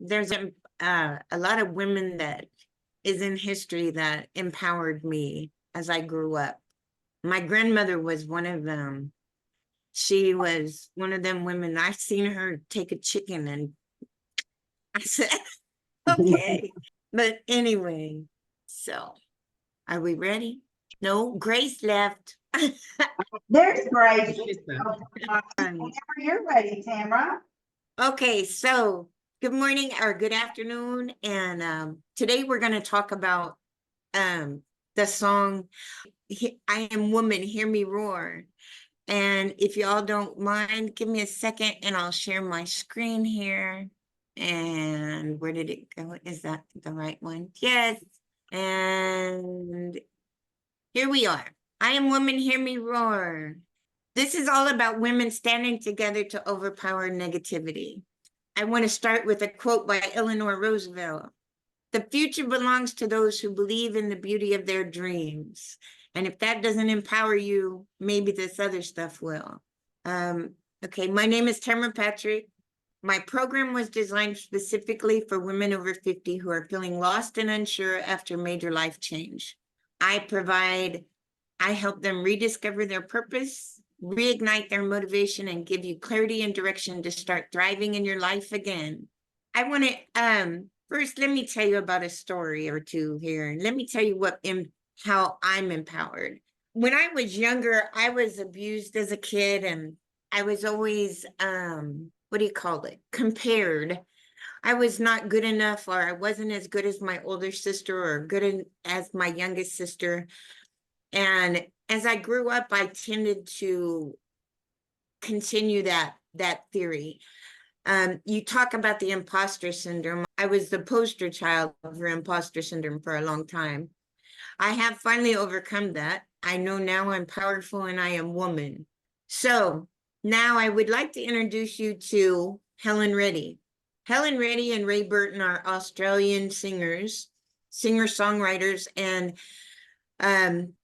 there's a lot of women that is in history that empowered me as I grew up. My grandmother was one of them. She was one of them women. I seen her take a chicken and I said, okay. But anyway, so are we ready? No, Grace left. There's Grace. Um, You're ready, Tamara. Okay, so good morning or good afternoon. And today we're going to talk about the song I Am Woman, Hear Me Roar. And if y'all don't mind, give me a second and I'll share my screen here. And where did it go? Is that the right one? Yes. And here we are. I Am Woman, Hear Me Roar. This is all about women standing together to overpower negativity. I want to start with a quote by Eleanor Roosevelt. The future belongs to those who believe in the beauty of their dreams. And if that doesn't empower you, maybe this other stuff will. Okay, my name is Tamara Patrick. My program was designed specifically for women over 50 who are feeling lost and unsure after major life change. I help them rediscover their purpose, reignite their motivation, and give you clarity and direction to start thriving in your life again. I want to, first, let me tell you about a story or two here. And let me tell you how I'm empowered. When I was younger, I was abused as a kid, and I was always, compared. I was not good enough, or I wasn't as good as my older sister or as my youngest sister. And as I grew up, I tended to continue that theory. You talk about the imposter syndrome. I was the poster child for imposter syndrome for a long time. I have finally overcome that. I know now I'm powerful and I am woman. So now I would like to introduce you to Helen Reddy. Helen Reddy and Ray Burton are Australian singer-songwriters, and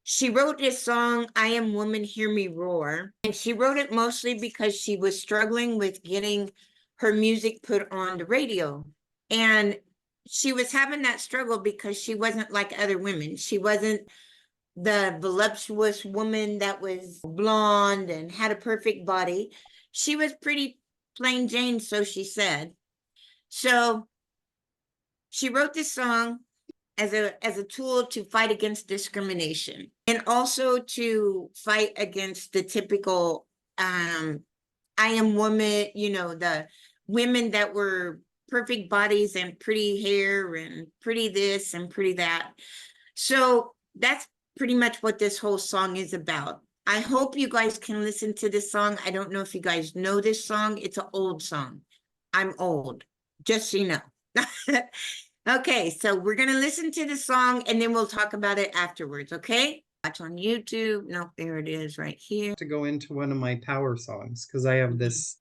she wrote this song, I Am Woman, Hear Me Roar. And she wrote it mostly because she was struggling with getting her music put on the radio. And she was having that struggle because she wasn't like other women. She wasn't the voluptuous woman that was blonde and had a perfect body. She was pretty plain Jane, so she said. So she wrote this song as a tool to fight against discrimination, and also to fight against the typical I am woman, the women that were perfect bodies and pretty hair and pretty this and pretty that. So that's pretty much what this whole song is about. I hope you guys can listen to this song. I don't know if you guys know this song. It's an old song. I'm old, just so you know. Okay, so we're going to listen to the song and then we'll talk about it afterwards, okay? Watch on YouTube. No, there it is right here. To go into one of my power songs because I have this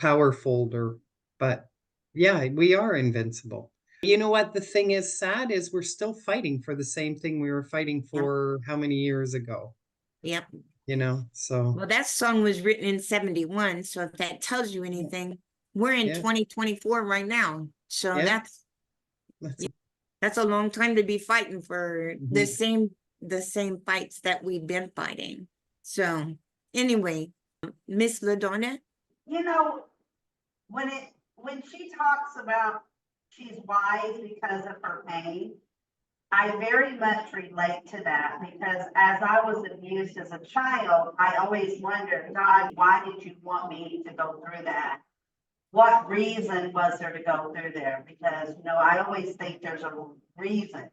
power folder, but yeah, we are invincible. You know what the thing is sad is we're still fighting for the same thing we were fighting for how many years ago? Yep. So. Well, that song was written in 71, so if that tells you anything, we're in 2024 right now. So that's a long time to be fighting for the same fights that we've been fighting. So anyway, Miss LaDonna. When she talks about she's wise because of her pain, I very much relate to that, because as I was abused as a child, I always wondered, God, why did you want me to go through that? What reason was there to go through there? Because, I always think there's a reason.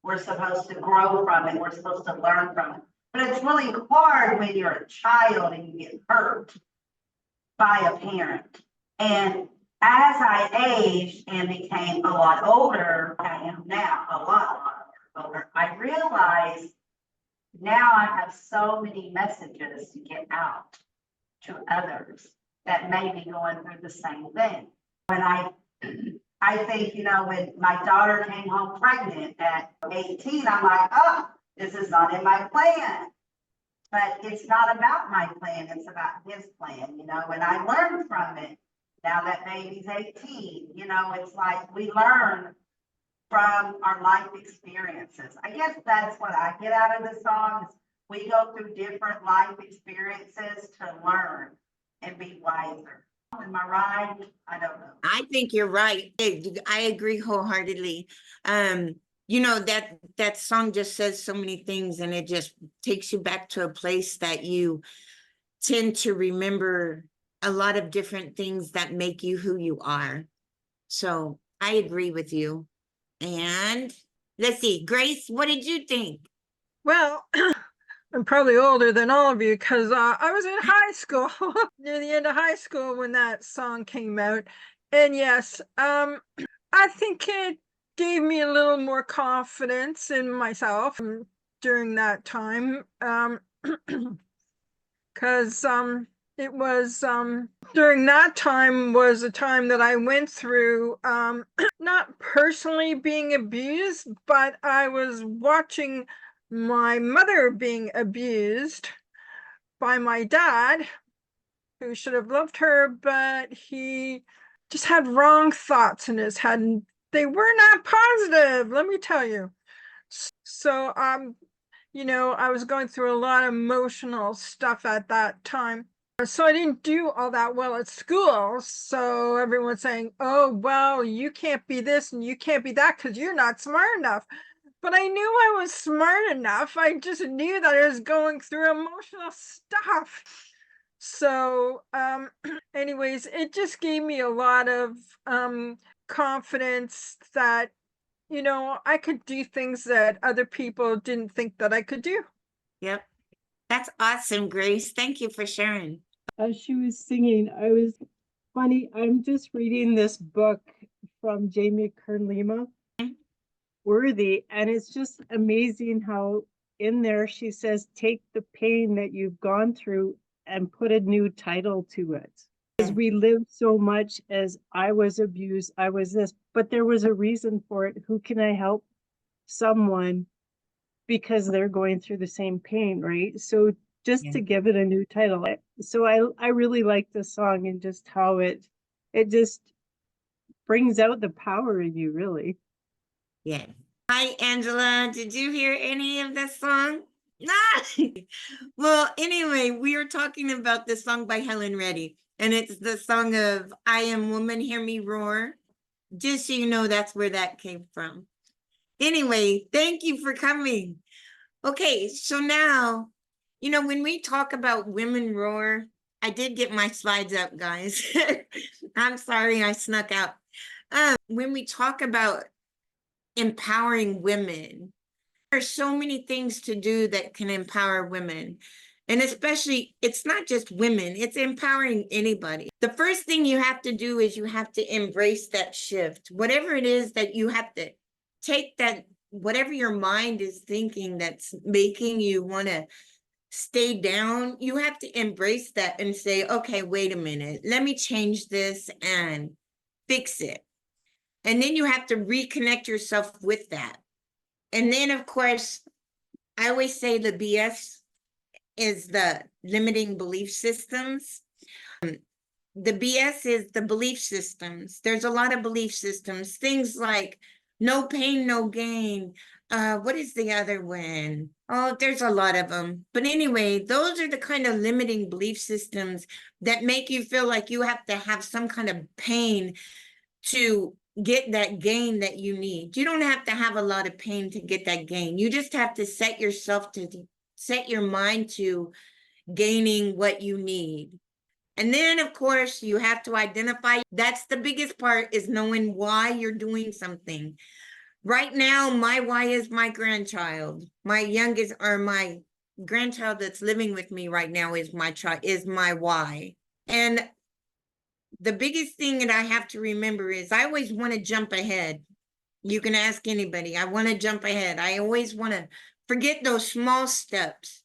We're supposed to grow from it. We're supposed to learn from it. But it's really hard when you're a child and you get hurt by a parent. And as I aged and became a lot older, I am now a lot older, I realized now I have so many messages to get out to others that may be going through the same thing. When I think, when my daughter came home pregnant at 18, I'm like, oh, this is not in my plan. But it's not about my plan, it's about his plan, and I learned from it. Now that baby's 18, it's like we learn from our life experiences. I guess that's what I get out of the songs. We go through different life experiences to learn and be wiser. Am I right? I don't know. I think you're right. I agree wholeheartedly. That song just says so many things, and it just takes you back to a place that you tend to remember a lot of different things that make you who you are. So I agree with you. And let's see, Grace, what did you think? Well, I'm probably older than all of you because I was in high school, near the end of high school when that song came out. And yes, I think it gave me a little more confidence in myself during that time. Because it was during that time was a time that I went through not personally being abused, but I was watching my mother being abused by my dad, who should have loved her, but he just had wrong thoughts in his head, and they were not positive, let me tell you. So I was going through a lot of emotional stuff at that time. So I didn't do all that well at school. So everyone's saying, oh, well, you can't be this and you can't be that because you're not smart enough. But I knew I was smart enough. I just knew that I was going through emotional stuff. So anyways, it just gave me a lot of confidence that I could do things that other people didn't think that I could do. Yep. That's awesome, Grace. Thank you for sharing. As she was singing, I was funny. I'm just reading this book from Jamie Kern-Lima, Worthy, and it's just amazing how in there she says, take the pain that you've gone through and put a new title to it. Because we live so much as I was abused, I was this, but there was a reason for it. Who can I help? Someone, because they're going through the same pain, right? So just to give it a new title. So I really like the song and just how it just brings out the power in you, really. Yeah. Hi, Angela. Did you hear any of that song? Ah! Well, anyway, we are talking about the song by Helen Reddy, and it's the song of I Am Woman, Hear Me Roar. Just so you know, that's where that came from. Anyway, thank you for coming. Okay, so now, when we talk about women roar, I did get my slides up, guys. I'm sorry I snuck out. When we talk about empowering women, there are so many things to do that can empower women. And especially, it's not just women, it's empowering anybody. The first thing you have to do is you have to embrace that shift. Whatever it is that you have to take that, whatever your mind is thinking that's making you want to stay down, you have to embrace that and say, okay, wait a minute, let me change this and fix it. And then you have to reconnect yourself with that. And then, of course, I always say the BS is the limiting belief systems. The BS is the belief systems. There's a lot of belief systems, things like no pain, no gain. What is the other one? Oh, there's a lot of them. But anyway, those are the kind of limiting belief systems that make you feel like you have to have some kind of pain to get that gain that you need. You don't have to have a lot of pain to get that gain. You just have to set your mind to gaining what you need. And then, of course, you have to identify. That's the biggest part, is knowing why you're doing something. Right now, my why is my grandchild. My youngest, or my grandchild that's living with me right now is my why. And the biggest thing that I have to remember is I always want to jump ahead. You can ask anybody. I want to jump ahead. I always want to forget those small steps.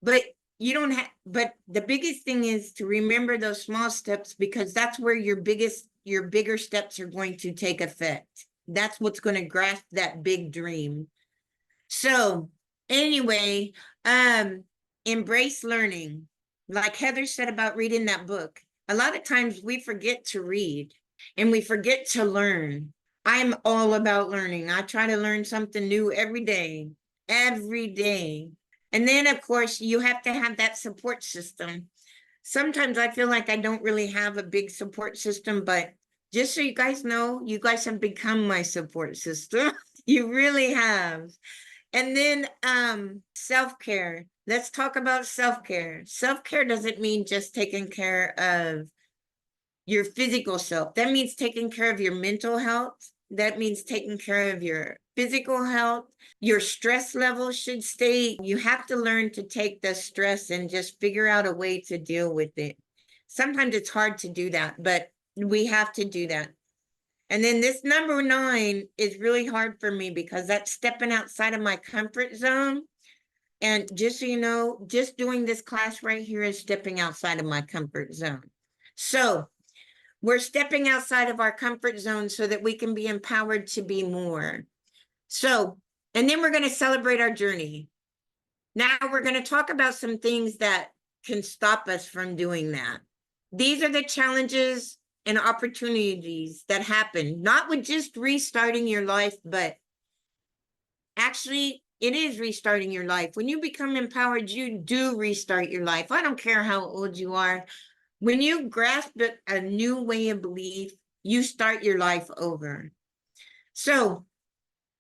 But you don't have, but the biggest thing is to remember those small steps, because that's where your bigger steps are going to take effect. That's what's going to grasp that big dream. So anyway, embrace learning. Like Heather said about reading that book. a lot of times we forget to read and we forget to learn. I'm all about learning. I try to learn something new every day, every day. And then, of course, you have to have that support system. Sometimes I feel like I don't really have a big support system, but just so you guys know, you guys have become my support system. You really have. And then self-care. Let's talk about self-care. Self-care doesn't mean just taking care of your physical self. That means taking care of your mental health. That means taking care of your physical health. Your stress level should stay. You have to learn to take the stress and just figure out a way to deal with it. Sometimes it's hard to do that, but we have to do that. And then this number 9 is really hard for me because that's stepping outside of my comfort zone. And just so you know, just doing this class right here is stepping outside of my comfort zone. So we're stepping outside of our comfort zone so that we can be empowered to be more. So, and then we're going to celebrate our journey. Now we're going to talk about some things that can stop us from doing that. These are the challenges and opportunities that happen, not with just restarting your life, but actually it is restarting your life. When you become empowered, you do restart your life. I don't care how old you are. When you grasp a new way of belief, you start your life over. So,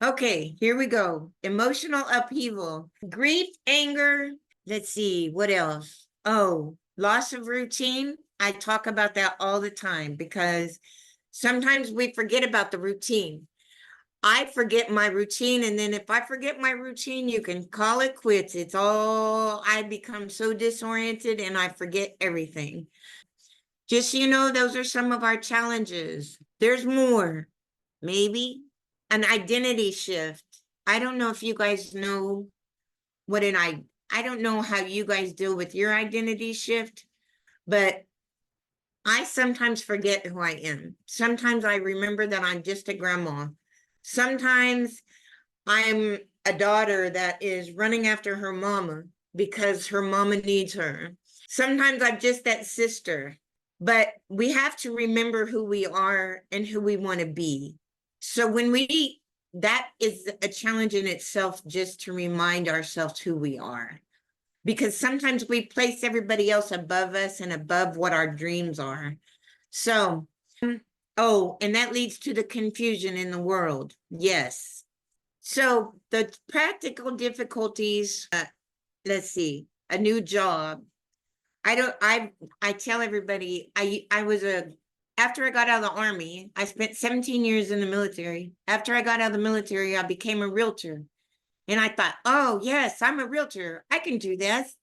okay, here we go. Emotional upheaval, grief, anger. Let's see, what else? Oh, loss of routine. I talk about that all the time because sometimes we forget about the routine. I forget my routine, and then if I forget my routine, you can call it quits. It's all, I become so disoriented and I forget everything. Just so you know, those are some of our challenges. There's more, maybe an identity shift. I don't know if you guys know what I don't know how you guys deal with your identity shift, but I sometimes forget who I am. Sometimes I remember that I'm just a grandma. Sometimes I'm a daughter that is running after her mama because her mama needs her. Sometimes I'm just that sister, but we have to remember who we are and who we want to be. So that is a challenge in itself, just to remind ourselves who we are. Because sometimes we place everybody else above us and above what our dreams are. So, oh, and that leads to the confusion in the world. Yes. So the practical difficulties, let's see, a new job. I tell everybody, after I got out of the Army, I spent 17 years in the military. After I got out of the military, I became a realtor. And I thought, oh, yes, I'm a realtor. I can do this.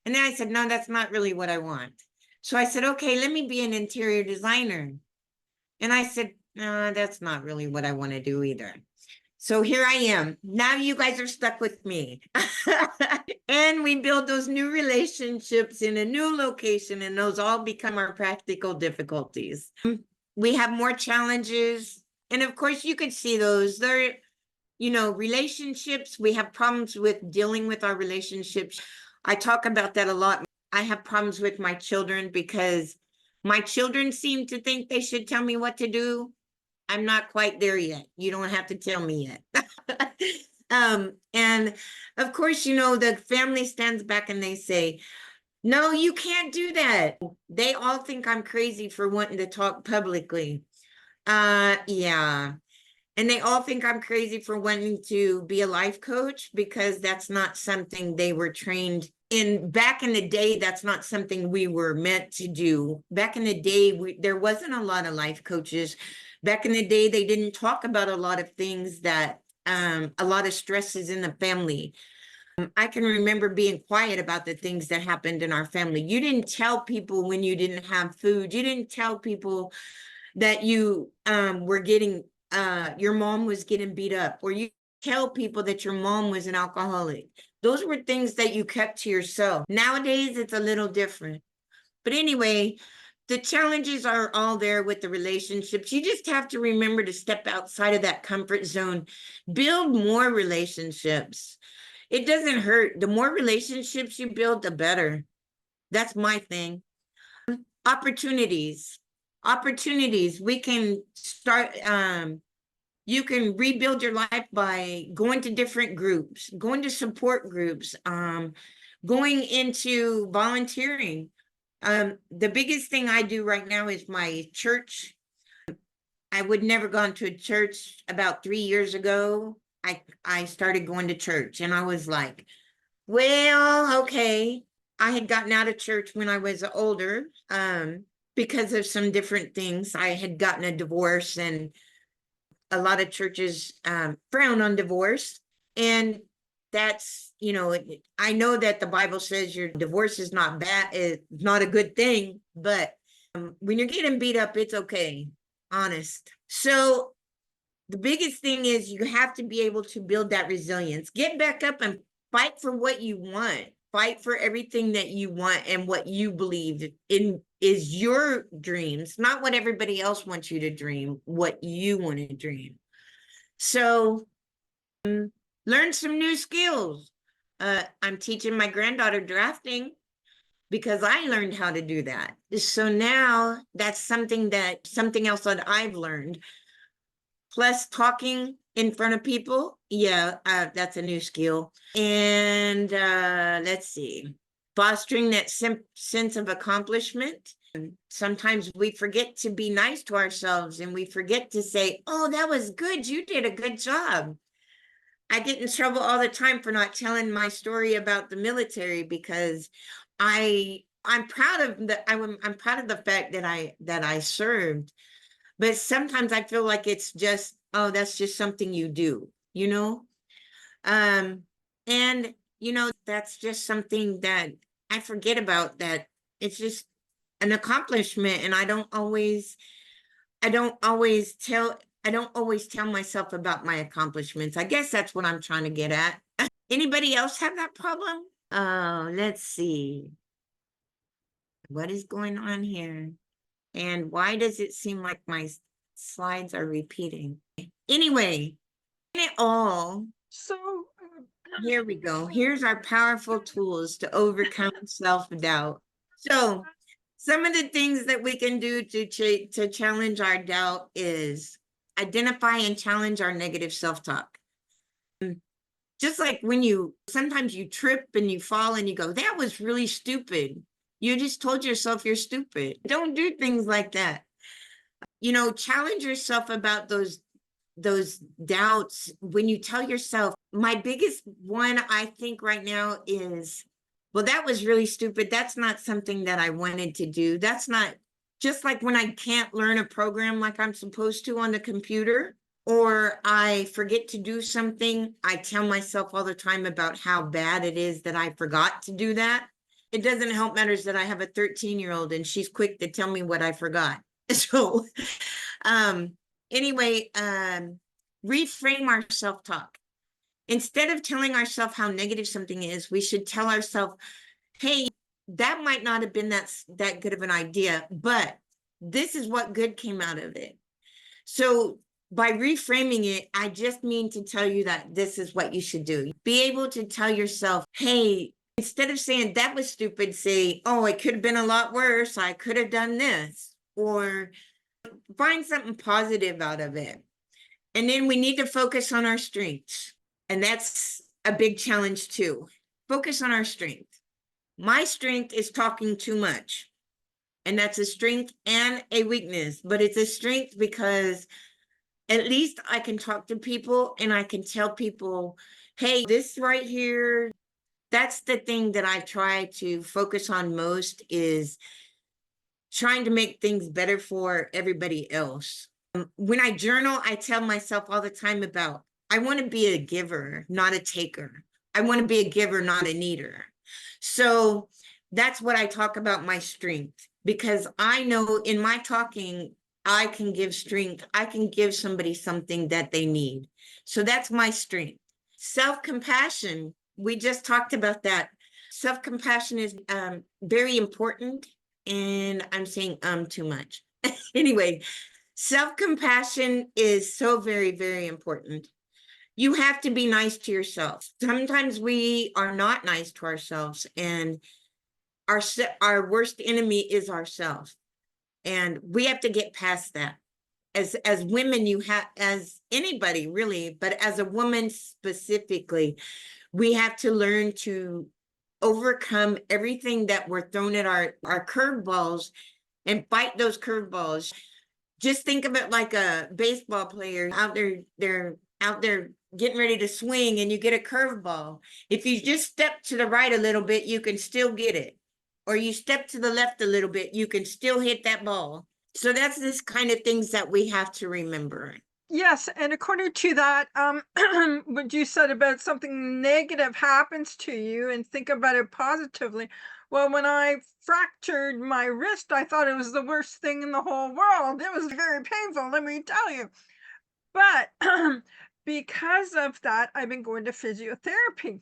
And then I said, no, that's not really what I want. So I said, okay, let me be an interior designer. And I said, no, that's not really what I want to do either. So here I am. Now you guys are stuck with me. And we build those new relationships in a new location, and those all become our practical difficulties. We have more challenges. And of course, you could see those. They're, relationships. We have problems with dealing with our relationships. I talk about that a lot. I have problems with my children because my children seem to think they should tell me what to do. I'm not quite there yet. You don't have to tell me yet. And of course, the family stands back and they say, no, you can't do that. They all think I'm crazy for wanting to talk publicly. Yeah. And they all think I'm crazy for wanting to be a life coach because that's not something they were trained in. Back in the day, that's not something we were meant to do. Back in the day, there wasn't a lot of life coaches. Back in the day, they didn't talk about a lot of things that, a lot of stresses in the family. I can remember being quiet about the things that happened in our family. You didn't tell people when you didn't have food. You didn't tell people that you were getting, your mom was getting beat up, or you tell people that your mom was an alcoholic. Those were things that you kept to yourself. Nowadays, it's a little different. But anyway, the challenges are all there with the relationships. You just have to remember to step outside of that comfort zone, build more relationships. It doesn't hurt. The more relationships you build, the better. That's my thing. opportunities. We can start, you can rebuild your life by going to different groups, going to support groups, going into volunteering. The biggest thing I do right now is my church. I would never gone to a church. About 3 years ago. I started going to church, and I was like, well, okay. I had gotten out of church when I was older, because of some different things. I had gotten a divorce, and a lot of churches frown on divorce. And that's, I know that the Bible says your divorce is not bad, it's not a good thing, but when you're getting beat up, it's okay, honest. So the biggest thing is you have to be able to build that resilience. Get back up and fight for what you want. Fight for everything that you want and what you believe in is your dreams, not what everybody else wants you to dream, what you want to dream. So learn some new skills. I'm teaching my granddaughter drafting because I learned how to do that. So now that's something else that I've learned. Plus talking in front of people. Yeah, that's a new skill. And let's see, fostering that sense of accomplishment. Sometimes we forget to be nice to ourselves, and we forget to say, oh, that was good. You did a good job. I get in trouble all the time for not telling my story about the military because I'm proud of I'm proud of the fact that I served. But sometimes I feel like it's just, oh, that's just something you do, and that's just something that I forget about, that it's just an accomplishment. And I don't always tell myself about my accomplishments. I guess that's what I'm trying to get at. Anybody else have that problem? Let's see. What is going on here? And why does it seem like my slides are repeating? Anyway, it all. So Here we go. Here's our powerful tools to overcome self-doubt. So some of the things that we can do to challenge our doubt is identify and challenge our negative self-talk. Just like when sometimes you trip and you fall and you go, that was really stupid. You just told yourself you're stupid. Don't do things like that. Challenge yourself about those doubts. When you tell yourself, my biggest one, I think right now is, well, that was really stupid. That's not something that I wanted to do. That's not, just like when I can't learn a program like I'm supposed to on the computer, or I forget to do something, I tell myself all the time about how bad it is that I forgot to do that. It doesn't help matters that I have a 13-year-old and she's quick to tell me what I forgot. So anyway, reframe our self-talk. Instead of telling ourselves how negative something is, we should tell ourselves, hey, that might not have been that good of an idea, but this is what good came out of it. So by reframing it, I just mean to tell you that this is what you should do. Be able to tell yourself, hey, instead of saying that was stupid, say, oh, it could have been a lot worse. I could have done this, or find something positive out of it. And then we need to focus on our strengths. And that's a big challenge too. Focus on our strength. My strength is talking too much. And that's a strength and a weakness, but it's a strength because at least I can talk to people and I can tell people, hey, this right here, that's the thing that I try to focus on most, is trying to make things better for everybody else. When I journal, I tell myself all the time about, I want to be a giver, not a taker. I want to be a giver, not a needer. So that's what I talk about, my strength, because I know in my talking, I can give strength. I can give somebody something that they need. So that's my strength. Self-compassion, we just talked about that. Self-compassion is very important. And I'm saying too much. Anyway, self-compassion is so very, very important. You have to be nice to yourself. Sometimes we are not nice to ourselves, and our worst enemy is ourselves. And we have to get past that. As women, you have, as anybody really, but as a woman specifically, we have to learn to overcome everything that we're thrown at our curveballs and fight those curveballs. Just think of it like a baseball player out there, they're out there getting ready to swing and you get a curveball. If you just step to the right a little bit, you can still get it. Or you step to the left a little bit, you can still hit that ball. So that's this kind of things that we have to remember. Yes, and according to that, what you said about something negative happens to you and think about it positively. Well, when I fractured my wrist, I thought it was the worst thing in the whole world. It was very painful, let me tell you. But because of that, I've been going to physiotherapy.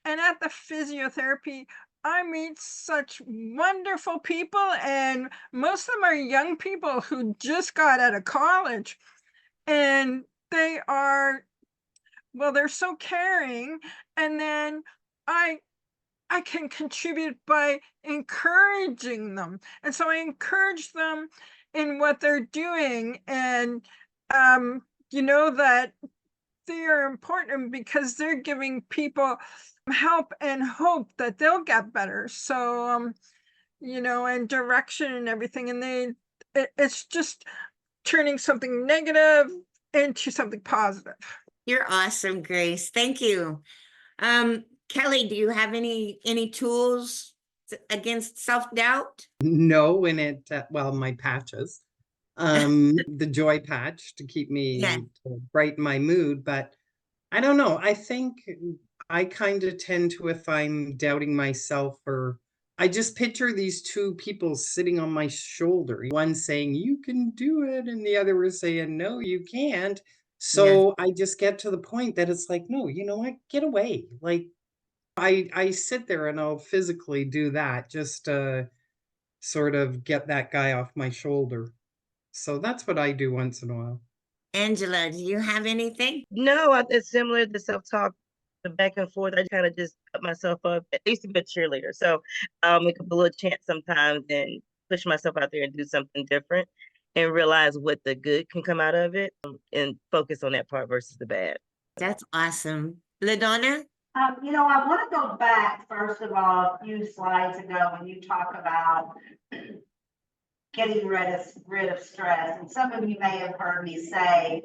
And at the physiotherapy, I meet such wonderful people, and most of them are young people who just got out of college. And they are, well, they're so caring. And then I can contribute by encouraging them. And so I encourage them in what they're doing. And that they are important because they're giving people help and hope that they'll get better. So and direction and everything. And it's just turning something negative into something positive. You're awesome, Grace. Thank you. Kellie, do you have any tools against self-doubt? No, and my patches, the joy patch to keep me Yeah. to brighten my mood. But I don't know. I think I kind of tend to, if I'm doubting myself, or I just picture these two people sitting on my shoulder, one saying, you can do it, and the other was saying, no, you can't. So I just get to the point that it's like, no, you know what, get away. Like I sit there and I'll physically do that just to sort of get that guy off my shoulder. So that's what I do once in a while. Angela, do you have anything? No, it's similar to self-talk, the back and forth. I kind of just put myself up. I used to be a cheerleader, so it could be a little chance sometimes and push myself out there and do something different and realize what the good can come out of it, and focus on that part versus the bad. That's awesome. LaDonna? I want to go back, first of all, a few slides ago when you talk about getting rid of stress. And some of you may have heard me say,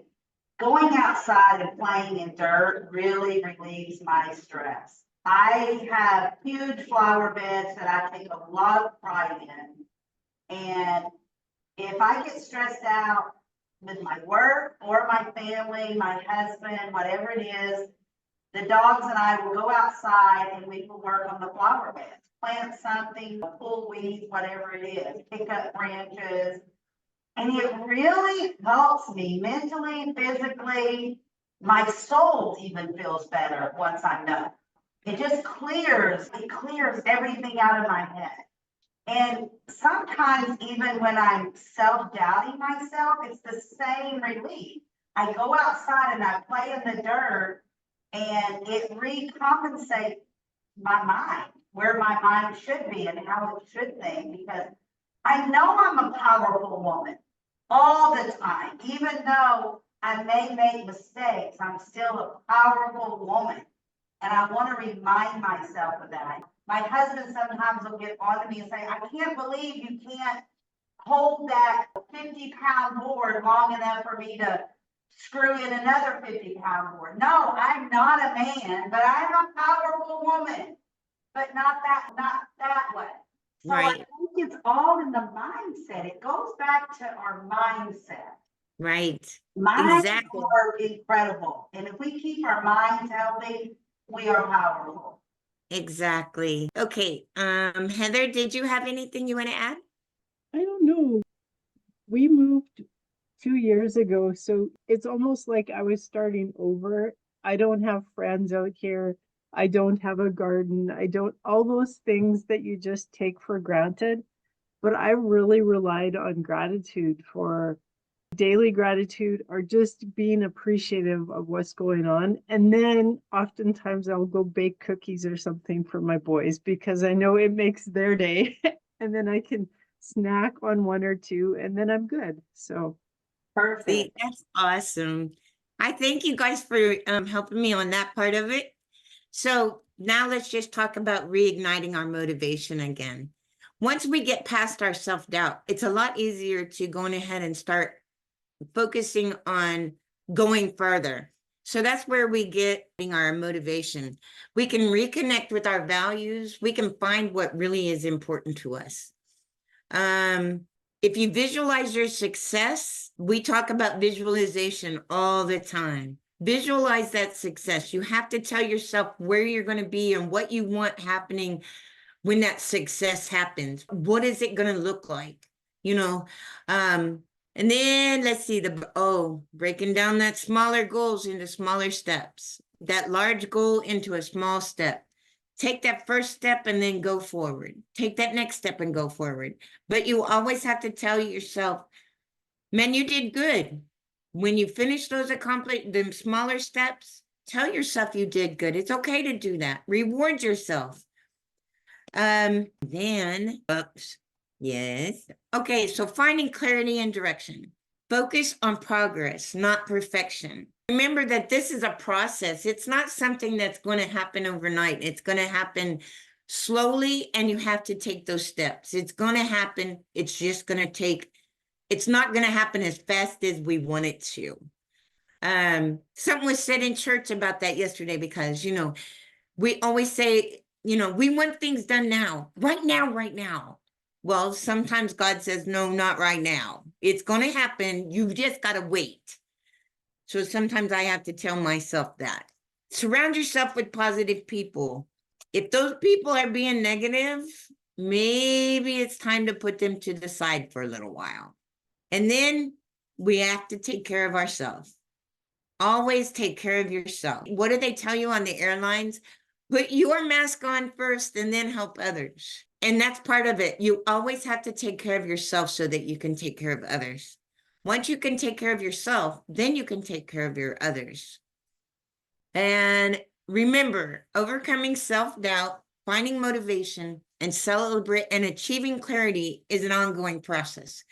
going outside and playing in dirt really relieves my stress. I have huge flower beds that I take a lot of pride in. And if I get stressed out with my work or my family, my husband, whatever it is, the dogs and I will go outside and we will work on the flower beds, plant something, pull weeds, whatever it is, pick up branches. And it really helps me mentally, physically. My soul even feels better once I'm done. It just clears everything out of my head. And sometimes even when I'm self-doubting myself, it's the same relief. I go outside and I play in the dirt, and it recompensates my mind, where my mind should be and how it should think, because I know I'm a powerful woman all the time. Even though I may make mistakes, I'm still a powerful woman. And I want to remind myself of that. My husband sometimes will get on to me and say, I can't believe you can't hold that 50-pound board long enough for me to screw in another 50-pound board. No, I'm not a man, but I'm a powerful woman, but not that way. So Right. I think it's all in the mindset. It goes back to our mindset. Right. Minds Exactly. are incredible. And if we keep our minds healthy, we are powerful. Exactly. Okay. Heather, did you have anything you want to add? I don't know. We moved 2 years ago, so it's almost like I was starting over. I don't have friends out here. I don't have a garden. I don't, all those things that you just take for granted. But I really relied on gratitude for daily gratitude, or just being appreciative of what's going on. And then oftentimes I'll go bake cookies or something for my boys because I know it makes their day. And then I can snack on one or two, and then I'm good. So See, Perfect. that's awesome. I thank you guys for helping me on that part of it. So now let's just talk about reigniting our motivation again. Once we get past our self-doubt, it's a lot easier to go ahead and start focusing on going further. So that's where we get our motivation. We can reconnect with our values. We can find what really is important to us. If you visualize your success, we talk about visualization all the time. Visualize that success. You have to tell yourself where you're going to be and what you want happening when that success happens. What is it going to look like? You know, and then let's see breaking down that smaller goals into smaller steps, that large goal into a small step. Take that first step and then go forward. Take that next step and go forward. But you always have to tell yourself, man, you did good. When you finish those the smaller steps, tell yourself you did good. It's okay to do that. Reward yourself. Yes. Okay, so finding clarity and direction. Focus on progress, not perfection. Remember that this is a process. It's not something that's going to happen overnight. It's going to happen slowly, and you have to take those steps. It's going to happen. It's just going to take, it's not going to happen as fast as we want it to. Something was said in church about that yesterday because, you know, we always say, you know, we want things done now, right now, right now. Well, sometimes God says, no, not right now. It's going to happen. You've just got to wait. So sometimes I have to tell myself that. Surround yourself with positive people. If those people are being negative, maybe it's time to put them to the side for a little while. And then we have to take care of ourselves. Always take care of yourself. What do they tell you on the airlines? Put your mask on first and then help others. And that's part of it. You always have to take care of yourself so that you can take care of others. Once you can take care of yourself, then you can take care of your others. And remember, overcoming self-doubt, finding motivation, and achieving clarity is an ongoing process.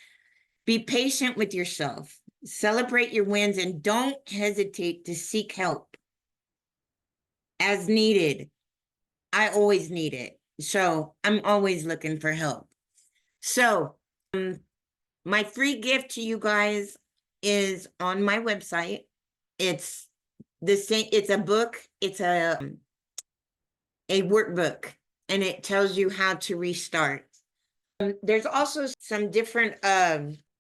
Be patient with yourself. Celebrate your wins and don't hesitate to seek help as needed. I always need it. So I'm always looking for help. So my free gift to you guys is on my website. It's the same. It's a book. It's a workbook, and it tells you how to restart. There's also some different,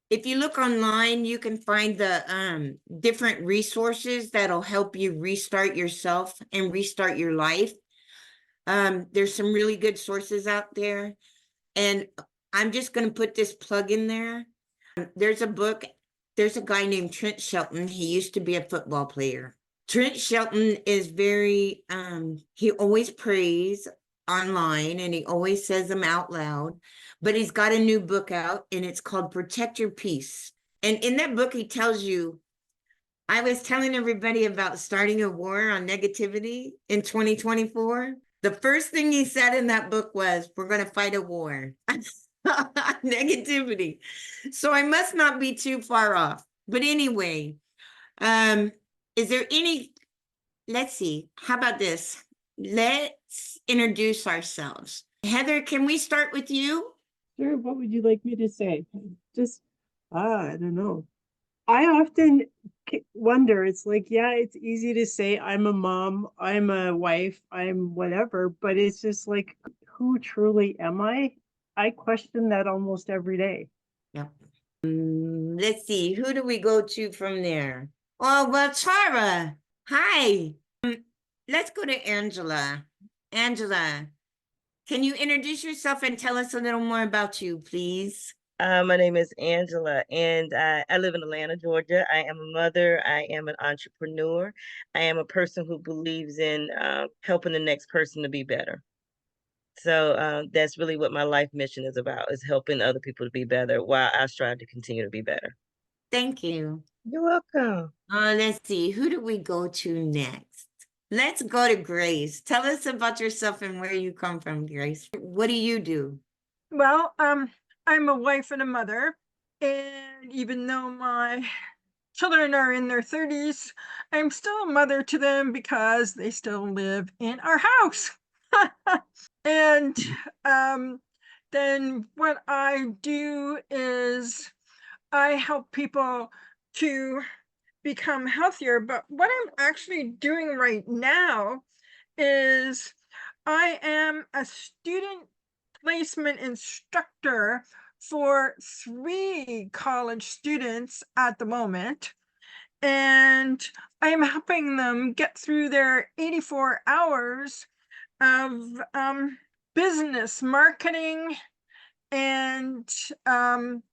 if you look online, you can find the different resources that'll help you restart yourself and restart your life. There's some really good sources out there. And I'm just going to put this plug in there. There's a book. There's a guy named Trent Shelton. He used to be a football player. Trent Shelton is very, he always prays online and he always says them out loud, but he's got a new book out and it's called Protect Your Peace. And in that book, he tells you, I was telling everybody about starting a war on negativity in 2024. The first thing he said in that book was, we're going to fight a war. Negativity. So I must not be too far off. But anyway, is there any, let's see, how about this? Let's introduce ourselves. Heather, can we start with you? sure, what would you like me to say? Just, I don't know. I often wonder, it's like, yeah, it's easy to say I'm a mom, I'm a wife, I'm whatever, but it's just like, who truly am I? I question that almost every day. Yep. Let's see, who do we go to from there? Oh, well, Tara, hi. Let's go to Angela. Angela, can you introduce yourself and tell us a little more about you, please? My name is Angela, and I live in Atlanta, Georgia. I am a mother. I am an entrepreneur. I am a person who believes in helping the next person to be better. So that's really what my life mission is about, is helping other people to be better while I strive to continue to be better. Thank you. You're welcome. Let's see, who do we go to next? Let's go to Grace. Tell us about yourself and where you come from, Grace. What do you do? Well, I'm a wife and a mother, and even though my children are in their 30s, I'm still a mother to them because they still live in our house. And then what I do is I help people to become healthier. But what I'm actually doing right now is I am a student placement instructor for 3 college students at the moment. And I'm helping them get through their 84 hours of business marketing. And I'm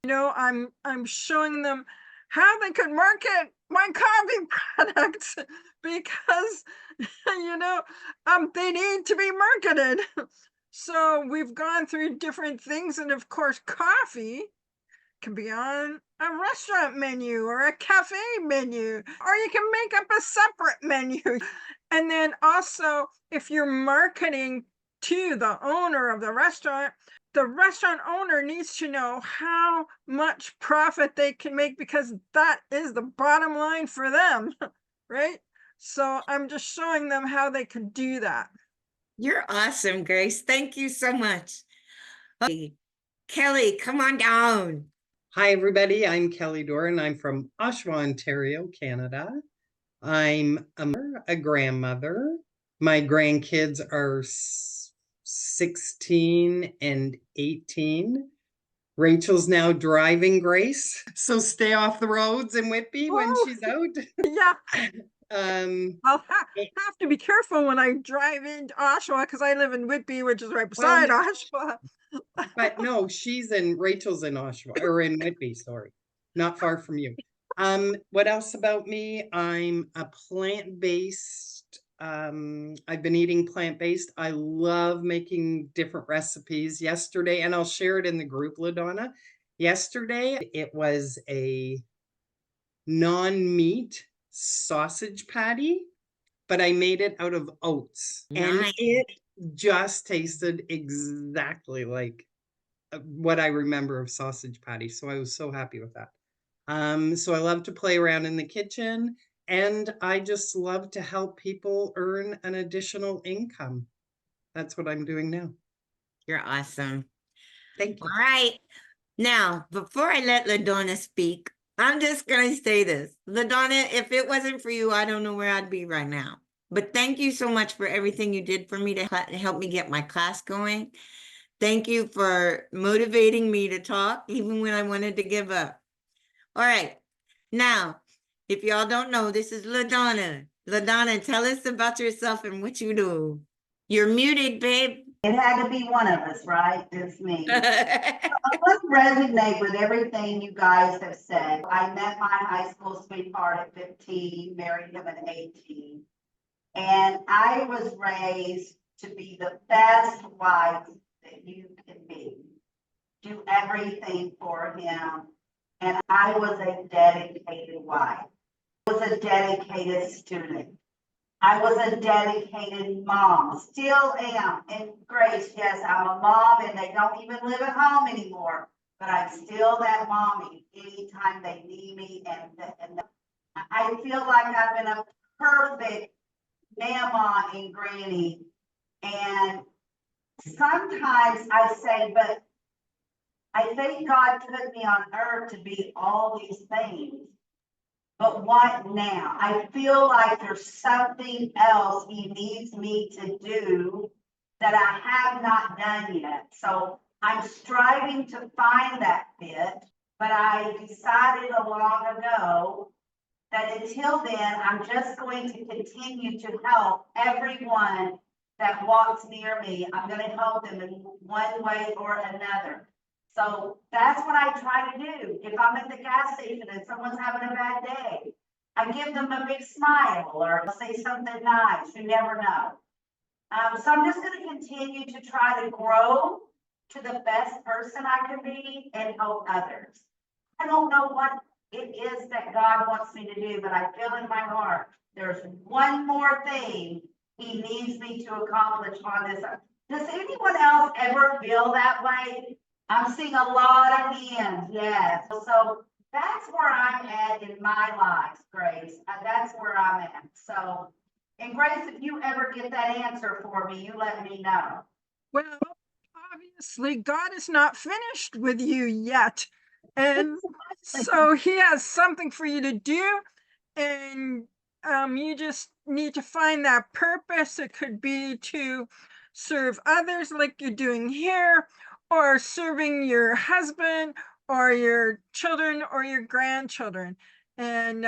showing them how they could market my coffee products because they need to be marketed. So we've gone through different things, and of course coffee can be on a restaurant menu or a cafe menu, or you can make up a separate menu. And then also, if you're marketing to the owner of the restaurant owner needs to know how much profit they can make, because that is the bottom line for them, right? So I'm just showing them how they can do that. You're awesome, Grace. Thank you so much. Okay. Kellie, come on down. Hi, everybody. I'm Kellie Doiron. I'm from Oshawa, Ontario, Canada. I'm a grandmother. My grandkids are 16 and 18. Rachel's now driving, Grace, so stay off the roads in Whitby when she's out. Yeah. I'll eh, have to be careful when I drive into Oshawa because I live in Whitby, which is right beside Oshawa. But no, Rachel's in Oshawa, or in Whitby, sorry, not far from you. What else about me? I'm a plant-based. I've been eating plant-based. I love making different recipes. Yesterday, and I'll share it in the group, LaDonna. Yesterday, it was a non-meat sausage patty, but I made it out of oats. And Nice. it just tasted exactly like what I remember of sausage patty. So I was so happy with that. So I love to play around in the kitchen, and I just love to help people earn an additional income. That's what I'm doing now. You're awesome. Thank you. All right. Now, before I let LaDonna speak, I'm just going to say this. LaDonna, if it wasn't for you, I don't know where I'd be right now. But thank you so much for everything you did for me to help me get my class going. Thank you for motivating me to talk, even when I wanted to give up. All right. Now, if y'all don't know, this is LaDonna. LaDonna, tell us about yourself and what you do. You're muted, babe. It had to be one of us, right? It's me. I must resonate with everything you guys have said. I met my high school sweetheart at 15, married him at 18. And I was raised to be the best wife that you can be. Do everything for him. And I was a dedicated wife. I was a dedicated student. I was a dedicated mom, still am. And Grace, yes, I'm a mom, and they don't even live at home anymore, but I'm still that mommy anytime they need me. And I feel like I've been a perfect mama and granny. And sometimes I say, but I think God put me on earth to be all these things. But what now? I feel like there's something else he needs me to do that I have not done yet. So I'm striving to find that fit, but I decided long ago that until then, I'm just going to continue to help everyone that walks near me. I'm going to help them in one way or another. So that's what I try to do. If I'm at the gas station and someone's having a bad day, I give them a big smile or say something nice. You never know. So I'm just going to continue to try to grow to the best person I can be and help others. I don't know what it is that God wants me to do, but I feel in my heart there's one more thing he needs me to accomplish on this. Does anyone else ever feel that way? I'm seeing a lot of hands, yes. So that's where I'm at in my life, Grace. That's where I'm at. So, and Grace, if you ever get that answer for me, you let me know. Well, obviously, God is not finished with you yet. And so he has something for you to do. And you just need to find that purpose. It could be to serve others like you're doing here, or serving your husband or your children or your grandchildren. And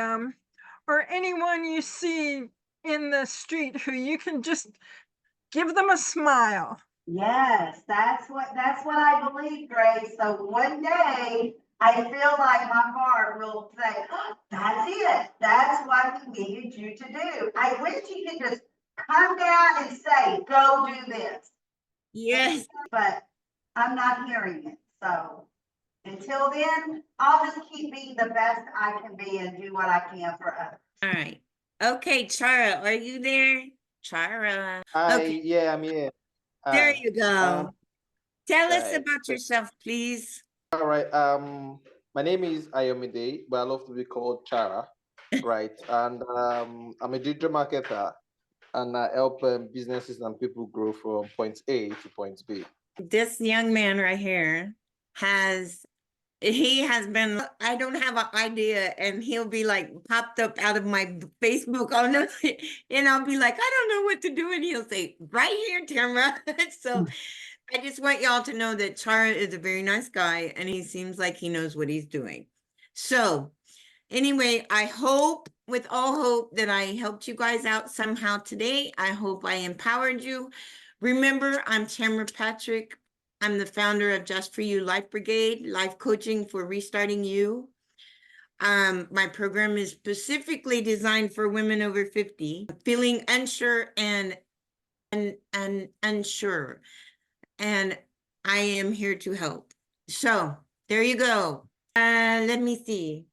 or anyone you see in the street who you can just give them a smile. Yes, that's what I believe, Grace. So one day I feel like my heart will say, oh, that's it. That's what we needed you to do. I wish you could just come down and say, go do this. Yes. But I'm not hearing it. So until then, I'll just keep being the best I can be and do what I can for others. All right. Okay, Chara, are you there? Chara. Hi, Okay, yeah, I'm here. there Hi. you go. Tell us Right. about yourself, please. All right. My name is Ayomide, but I love to be called Chara. Right. And I'm a digital marketer, and I help businesses and people grow from point A to point B. This young man right here he has been, I don't have an idea, and he'll be like popped up out of my Facebook on the, and I'll be like, I don't know what to do, and he'll say, right here, Tamara. So I just want y'all to know that Chara is a very nice guy, and he seems like he knows what he's doing. So anyway, I hope, with all hope, that I helped you guys out somehow today. I hope I empowered you. Remember, I'm Tamara Patrick. I'm the founder of Just For You Life Brigade, life coaching for restarting you. My program is specifically designed for women over 50, feeling unsure and unsure. And I am here to help. So there you go. Let me see.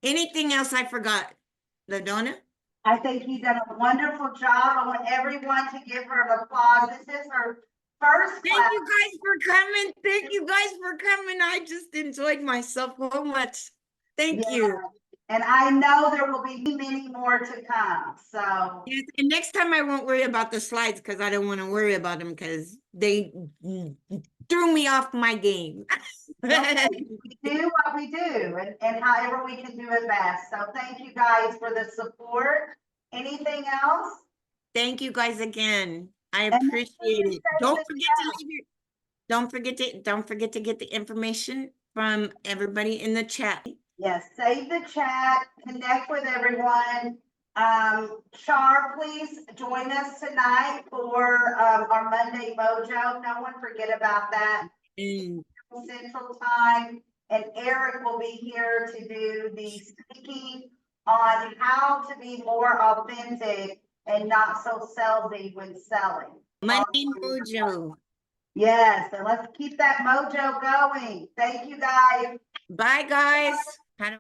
Anything else I forgot, LaDonna? I think you've done a wonderful job. I want everyone to give her an applause. This is her first Thank class. you guys for coming. Thank you guys for coming. I just enjoyed myself so much. Thank you. And I know there will be many more to come. So Yes, and next time I won't worry about the slides because I don't want to worry about them because they threw me off my game. we do what we do and however we can do it best. So thank you guys for the support. Anything else? Thank you guys again. I And appreciate it. Don't the forget to leave your, don't forget to get the information from everybody in the chat. Yes, save the chat, connect with everyone. Char, please join us tonight for our Monday Mojo. No one forget about that. Central Time, and Eric will be here to do the speaking on how to be more authentic and not so salesy when selling. Monday Mojo. Yes, and let's keep that mojo going. Thank you, guys. Bye, guys.